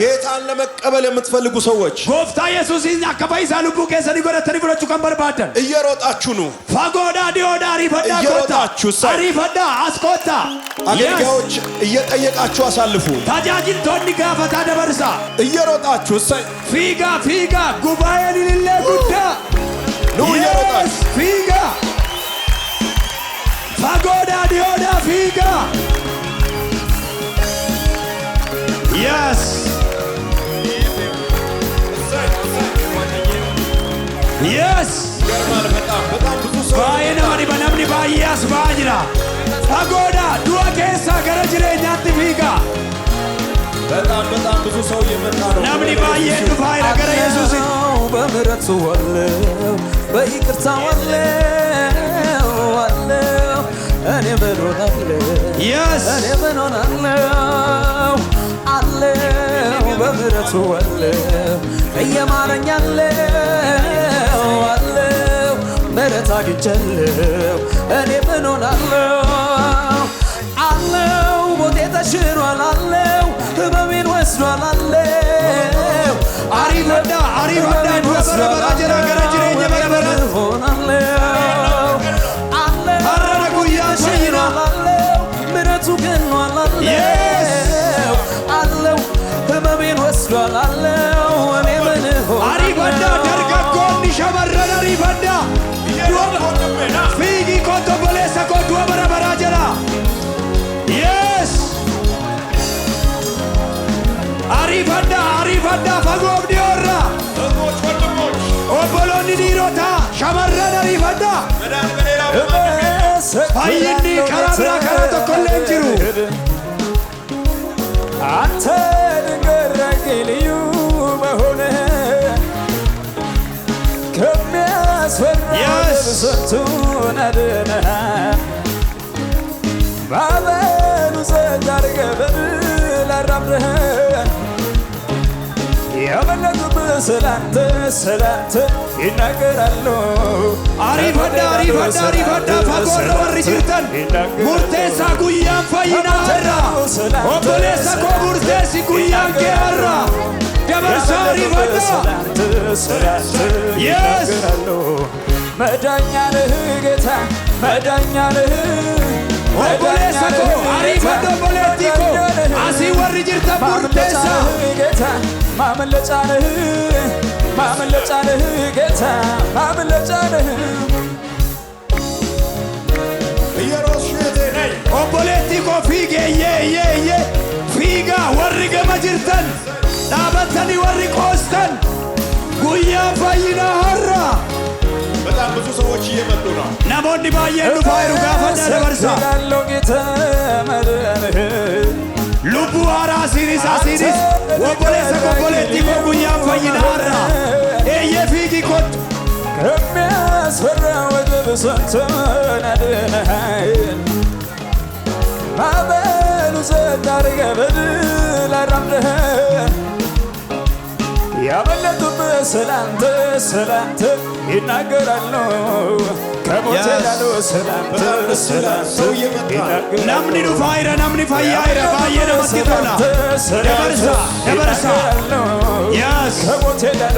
ጌታን ለመቀበል የምትፈልጉ ሰዎች ጎፍታ ኢየሱስን አከፋይሳ ልቡ ከሰኒ ጎረተኒ ብለችሁ ከንበር ባደን እየሮጣችሁ ነው። ፋጎዳ ዲዮዳ ሪፈዳ ኮታ አሪፈዳ አስኮታ አገልጋዮች እየጠየቃችሁ አሳልፉ። ታጃጅል ቶኒ ጋፈታ ደበርሳ እየሮጣችሁ ፊጋ ጉባኤን ይልለ ጉዳ ነው እየሮጣችሁ ፊጋ ፋጎዳ ዲዮዳ ፊጋ Yes. Yes. Baay'ee namni banamni baay'ee as ba'aa jira. Fagoodha du'a keessa gara jireenyaatti fiiga. በጣም ብዙ ሰው እየመጣ ነው። namni baay'ee dhufaa jira gara Yesuusitti. በምህረቱ አለው በይቅርታው አለው እኔ ምን ሆናለሁ? Yes. እኔ ምን ሆናለሁ? አለው በምህረቱ አለው እየማረኝ አለው ምህረት አግኝቻለሁ እኔ ምን ሆናለሁ? አለው ሞቴ ተሽሯል አለው ህመሜን ወስዷል አለው አሪፈዳ ወሰራ በራጀራ ገረ ጅሬኛ በረበረ ሆናለሁ አለው አረረ ጉያ ሰይና አለው ምህረቱ ገኗል አለው አለው ህመሜን ወስዷል አለው እኔ ምን ሆናለሁ? አሪፈዳ ደርገጎኒ ሸመረረ አሪፈዳ ፊጊ ኮቶ ቦሌሰ ኮቶ በረበራ ጀራ Yes. አሪፈዳ ፈጎብ ዲዮራ ኦቦሎኒ ዲሮታ ሸመረረ አሪፈዳ ፋይኒ ከራብራ ከራ ተኮለን ጅሩ አንተ ንገረኝ ልዩ መሆነ ከሚያስፈራ ስንቱን አድነሃል ባበሉ ዘንድ አድርገህ በድል አራምደኸን ያመለጡብህ ስላንተ ይናገራሉ አሪፈዳ ፈጎረ ወሪ ጅርተን ሙርቴሳ ጉያን ፈይና ሀራ ኦቦሌሳ ኮ ሙርቴሲ ጉያን ኬራ ደበርሳ አሪፈዳ ይናገራሉ መዳኛ ነህ ጌታ መዳኛ ነህ ኦቦሌሳ ኮ አሪፈዳ ቦሌቲኮ አሲ ወሪ ጅርተን ሙርቴሳ ጌታ ማምለጫ ነህ ጌታ ማምለጫ ነህ ኦቦሌቲኮ ፊጌ ፊጋ ወሪ ገመ ጅርተን ዳበተኒ ወሪ ቆስተን ጉያ ፈይና ሀራ በጣም ብዙ ሰዎች እየመጡ ነው። ናሞኒ ባየን ዱፋይሩ ጋፈዳ ደበርሳ ያለው ጌታ መድኃኒህ ሉቡ ሀራ ሲኒስ ኦቦሌሳ ኮቦሌቲኮ ጉያ ፈይና ሀራ ኤየ ፊጊ ኮት ከሚያስፈራ ወጀብ ስንቱን አድነሃል ማዕበሉ ዘንድ አድርገህ በድል አራምደኸን ያመለጡብህ ስላንተ ይናገራሉ ከሞት ዳኑ ስላንተ ይናገራሉ ናምኒ ዱፋይረ ናምኒ ፈያይረ ባየ ነመቲ ቶላ ደበርሳ Yes. ከሞት ዳኑ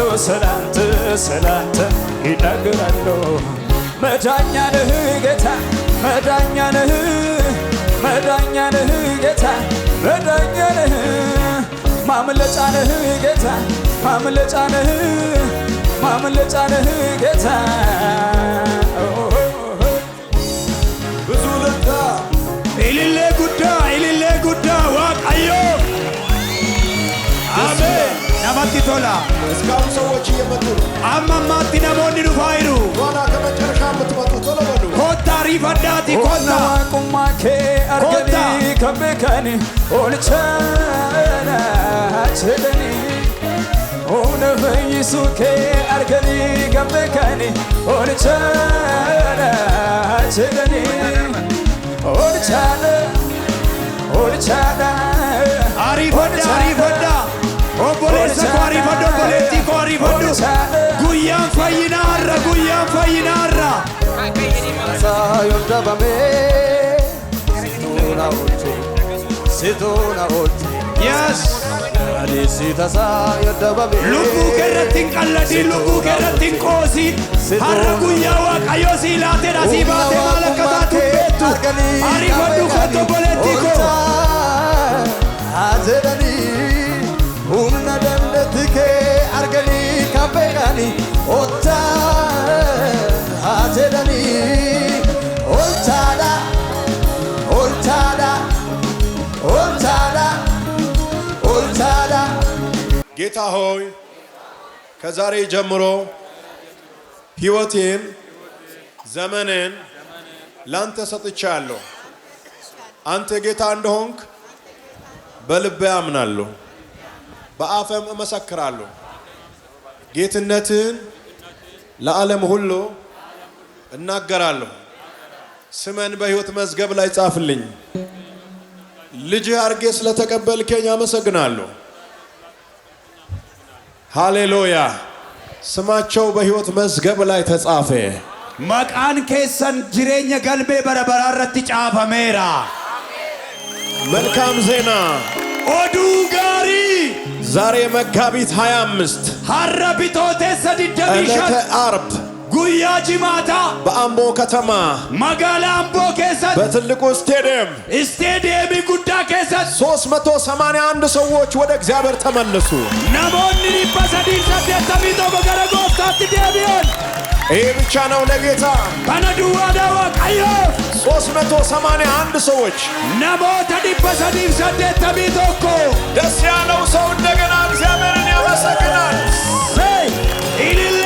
ስላንተ ይናገራሉ መዳኛ ነህ ጌታ መዳኛ ነህ ጌታ መዳኛ ነህ ማምለጫ ነህ ጌታ ማምለጫ ነህ ጌታ ብዙ ልታ ኢሊሌ ጉዳ ዋቃዮ አሜን ናማቲ ቶላ እስካሁን ሰዎች እየመጡ ነው። አማማቲ ነሞኒ ዱፋይሩ ኋላ ከመጨረሻ የምትመጡ ቶሎ በሉ። ኮታ ሪፈዳቲ ኮታ ቁማኬ አርገኒ ከበከኒ ኦልቻና ቸደኒ ኦነ ፈይሱኬ አርገኒ ከበከኒ ኦልቻና ቸደኒ ኦልቻና አሪፈዳ ኦቦሌሳ ኮ አሪፈዳ ኦቦሌቲኮ አሪፈዱ ጉያን ፈይና ሀራ ሳዮን ደበሜ situna olche Yes. Adisi tasa yadabame Lubbuu keerrattiin qalladii lubbuu keerrattiin qoosii har'a guyyaa waaqayyoo sii laateedha sii baatee maal akka taatu beektu ariifadhu kotto boleettii koo Azedani humna dandeettii kee arganii kan beekani otta Azedani oltaadha oltaadha oltaadha oltaadha ጌታ ሆይ ከዛሬ ጀምሮ ሕይወቴን ዘመኔን ላንተ ሰጥቻለሁ። አንተ ጌታ እንደሆንክ በልቤ አምናለሁ፣ በአፌም እመሰክራለሁ። ጌትነትን ለዓለም ሁሉ እናገራለሁ። ስሜን በሕይወት መዝገብ ላይ ጻፍልኝ። ልጅህ አድርጌ ስለተቀበልከኝ አመሰግናለሁ። ሃሌሉያ። ስማቸው በሕይወት መዝገብ ላይ ተጻፈ። maqaan keessan jireenya galmee bara baraarratti caafameera. መልካም ዜና oduu gaarii ዛሬ መጋቢት 25 har'a bitooteessa 25 ዕለተ ዓርብ guyyaa jimaataa በአምቦ ከተማ magaalaa amboo keessatti በትልቁ ስቴዲየም isteediyeemii guddaa keessatti 381 ሰዎች ወደ እግዚአብሔር ተመለሱ። namoonni 381 gara gooftaatti deebi'an. ይህ ብቻ ነው ለጌታ። kana duwwaadhaa waaqayyoof 381 ሰዎች namoota 381 ደስ ያለው ሰው እንደገና እግዚአብሔርን ያመሰግናል። ililla